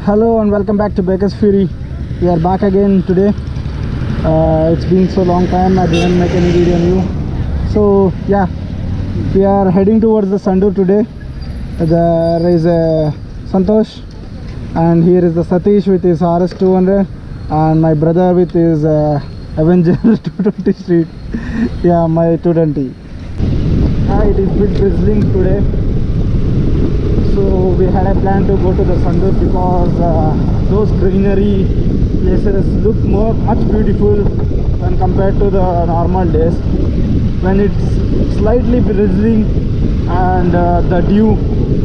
Hello and welcome back to Baker's Fury. We are back again today. It's been so long time I didn't make any video new. So yeah, we are heading towards the Sandur today. There is a Santosh and here is the Satish with his RS200 and my brother with his Avenger 220 Street. Yeah, my 220. It is a bit drizzling today. So we had a plan to go to the Sandur because those greenery places look much beautiful when compared to the normal days. When it's slightly drizzling and the dew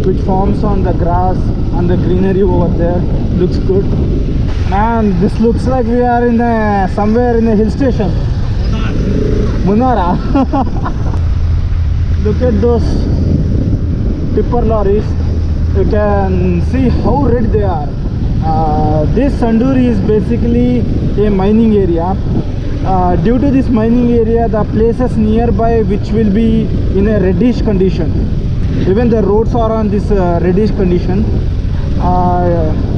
which forms on the grass and the greenery over there looks good. Man, this looks like we are in somewhere in a hill station. Munara. Look at those tipper lorries. You can see how red they are. This Sandur is basically a mining area. Due to this mining area, the places nearby which will be in a reddish condition. Even the roads are on this reddish condition.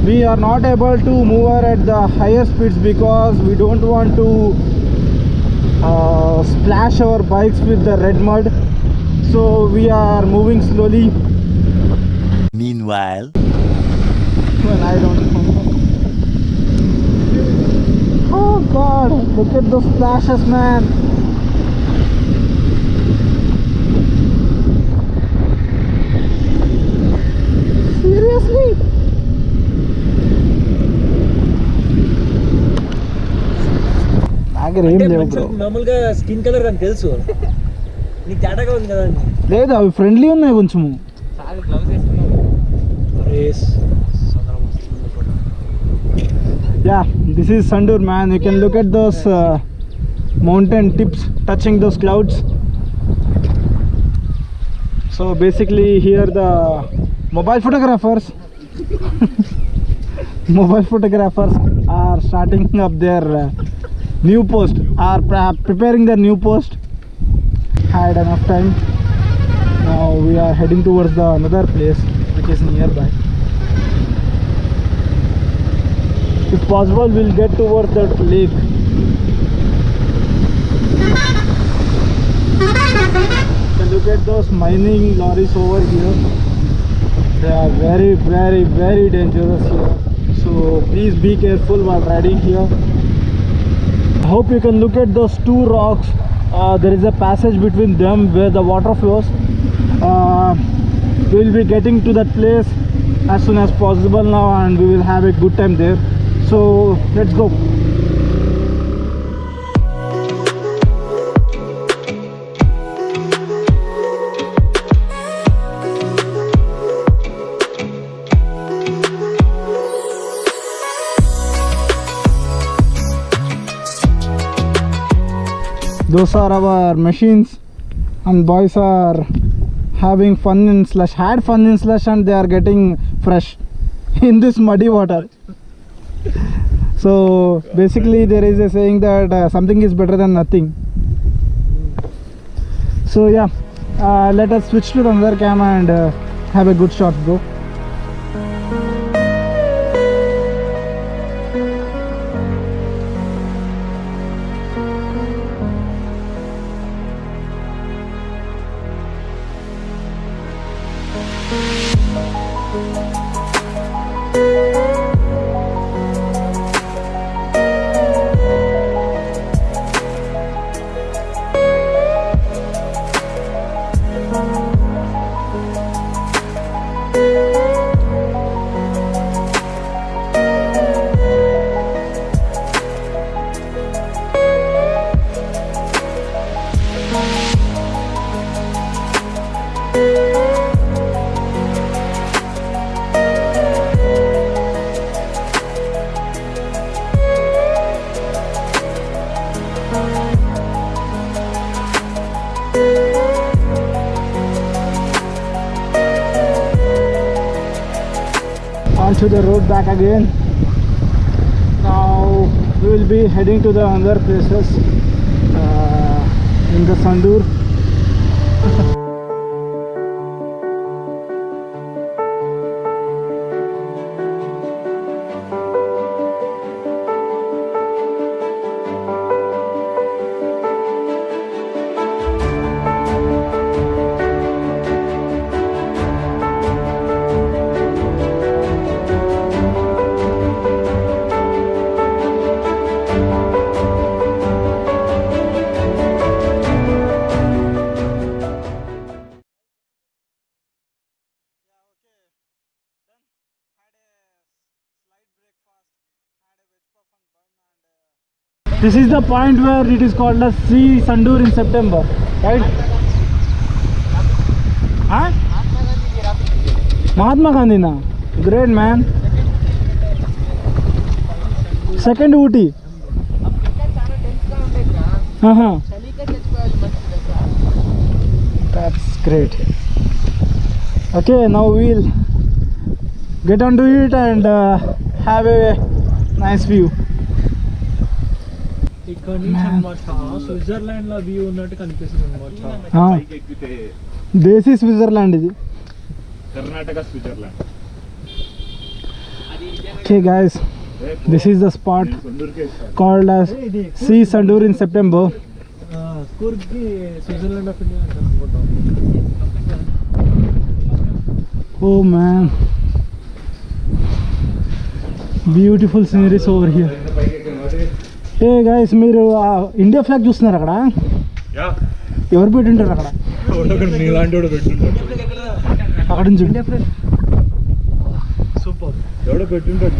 We are not able to move at the higher speeds because we don't want to splash our bikes with the red mud. So we are moving slowly. Meanwhile, well, I don't know. Oh God, look at those splashes, man. Seriously? మామూలుగా skin colour అని తెలుసు నీకు తేడాగా ఉంది కదా లేదు అవి friendly ఉన్నాయి కొంచెము Yeah, this is Sandur, man. You can look at those mountain tips touching those clouds. So basically here the mobile photographers are starting up their new post, are preparing their new post. Had enough time. Now we are heading towards the another place which is nearby. If possible, we'll get towards that lake. So look at those mining lorries over here. They are very, very, very dangerous here. So please be careful while riding here. I hope you can look at those two rocks. There is a passage between them where the water flows. We will be getting to that place as soon as possible now and we will have a good time there. So let's go. Those are our machines and boys are having fun in slush, had fun in slush and they are getting fresh in this muddy water. So basically there is a saying that something is better than nothing. So yeah, let us switch to another cam and have a good shot, bro. Onto the road back again. Now we will be heading to the other places in the Sandur. This is the point where it is called as See Sandur in September, right? Huh? Mahatma Gandhi na. Great man. Second Ooty. That's great. Okay, now we'll get onto it and have a nice view. ఇక్కడ నుంచి అన్నమాట Switzerland లో view ఉన్నట్టు కనిపిస్తుంది అన్నమాట. దేశీ Switzerland ఇది. karnataka switzerland. Okay guys, this is the spot called as See Sandur in September. Coorg కి Switzerland of India అంటారు అనుకుంటాం. Oh man, beautiful sceneries over here. Hey guys, మీరు ఇండియా ఫ్లాగ్ చూస్తున్నారు అక్కడ? ఎవరు పెట్టింటారు అక్కడ? నీలాంటి పెట్టుంటాడు అక్కడ నుంచి సూపర్. ఎవడో పెట్టుంటాడు.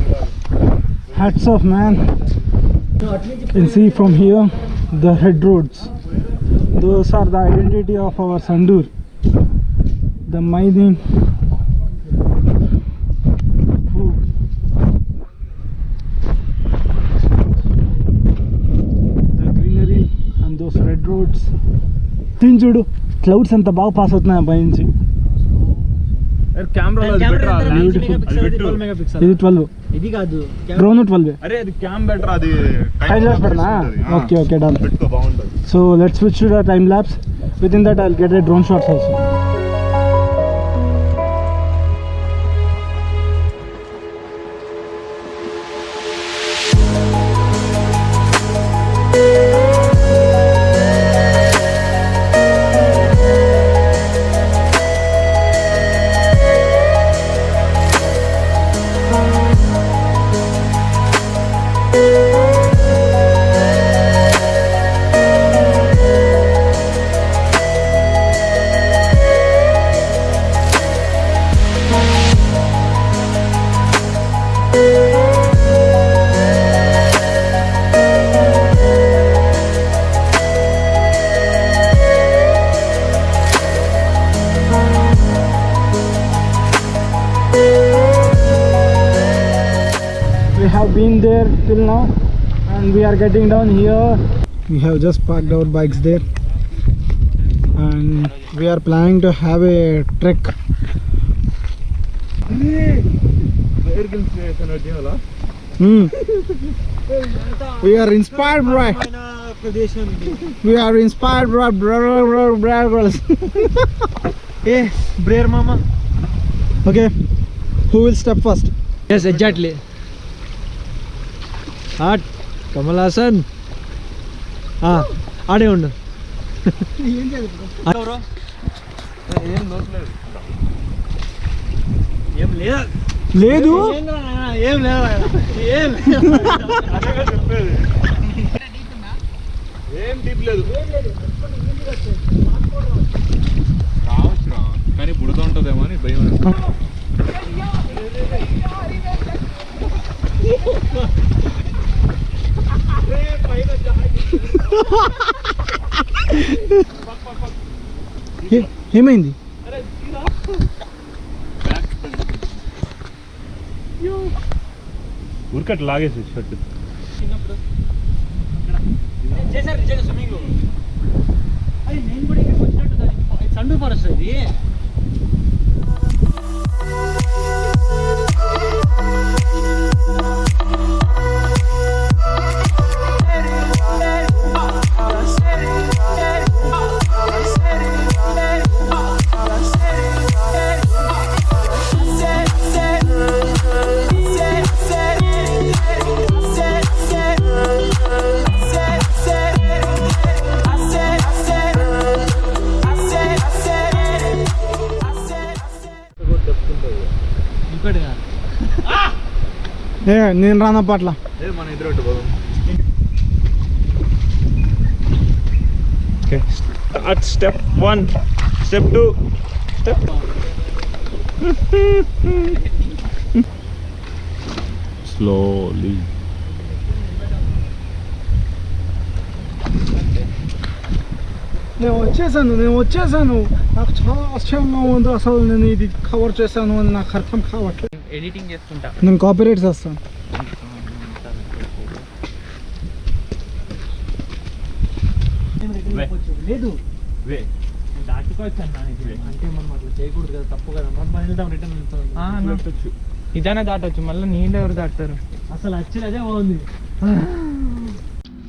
Hats off man. You can see from here the red roads. Those are the identity of our Sandur. The mining. Ooh. The greenery and those red roads. దీని చూడు క్లౌడ్స్ ఎంత బాగా పాస్ అవుతున్నాయి పై నుంచి. కెమెరా ఇది 12. ఇది కాదు డ్రోన్ 12. అరే అది క్యామ్ బెటర్. అది టైం ల్యాప్స్ పెడనా? Okay okay done. పెట్టుకో బాగుంటుంది. So let's switch to the time lapse. Within that I'll get a drone shots also. We have been there till now and we are getting down here. We have just parked our bikes there and we are planning to have a trek. We are inspired by ప్రదేశం. we are inspired by brothers. A Brer మామా. Okay, who will step first? Yes, exactly. Art Kamal Haasan. ఆడే ఉండు. ఏం లేదా లేదు ఏం లేదా ఏం ఏం డీప్ లేదు. రావచ్చు రా, కానీ బుడద ఉంటుందేమో అని భయం. ఏమైంది? ఉరికట్ లాగేసి షర్ట్. చేశారు నిజంగా స్విమ్మింగ్. అది నేను కూడా ఇక్కడికి వచ్చినట్టు సండూర్ ఫారెస్ట్ ఇది. నేను రాన పట్ల మన ఇద్దరు పోదాం. Okay, start. Step 1, step 2, step slowly. నేను వచ్చేసాను నాకు చాలా ఆశ్చర్యంగా ఉంది అసలు నేను ఇది కవర్ చేశాను అని నాకు అర్థం కావట్లేదు ఎడిటింగ్ చేసుకుంటా నేను కాపీరైట్ చేస్తాను లేదు దాటుకోవచ్చు అన్న అంటే మనం అట్లా చేయకూడదు కదా తప్పు కదా మనం వెళ్తాం రిటర్న్ ఇదైనా దాటవచ్చు మళ్ళీ నీళ్ళు ఎవరు దాటుతారు అసలు యాక్చువల్ అదే బాగుంది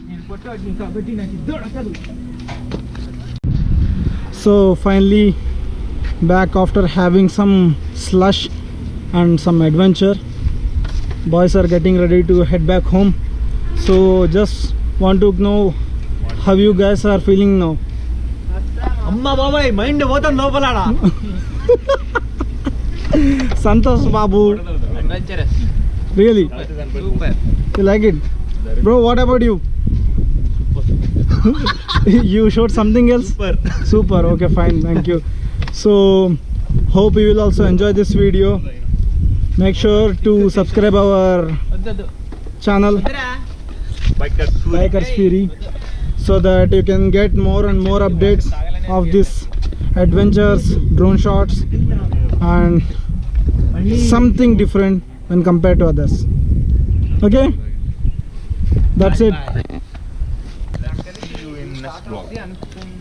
నేను పొట్టు కాబట్టి నాకు ఇద్దరు So finally back after having some slush and some adventure. Boys are getting ready to head back home. So just want to know how you guys are feeling now. అమ్మ బాబాయ్ మైండ్ పోతాం లోపలాడా Santosh Babu, adventurous really? Super You like it? Bro, what about you? You showed something else? Super, okay, fine, thank you. So hope you will also enjoy this video. Make sure to subscribe our వద్దు channel Bikers Fury so that you can get more and more updates of this adventures, drone shots and something different when compared to others. Okay, that's it. See you in next vlog.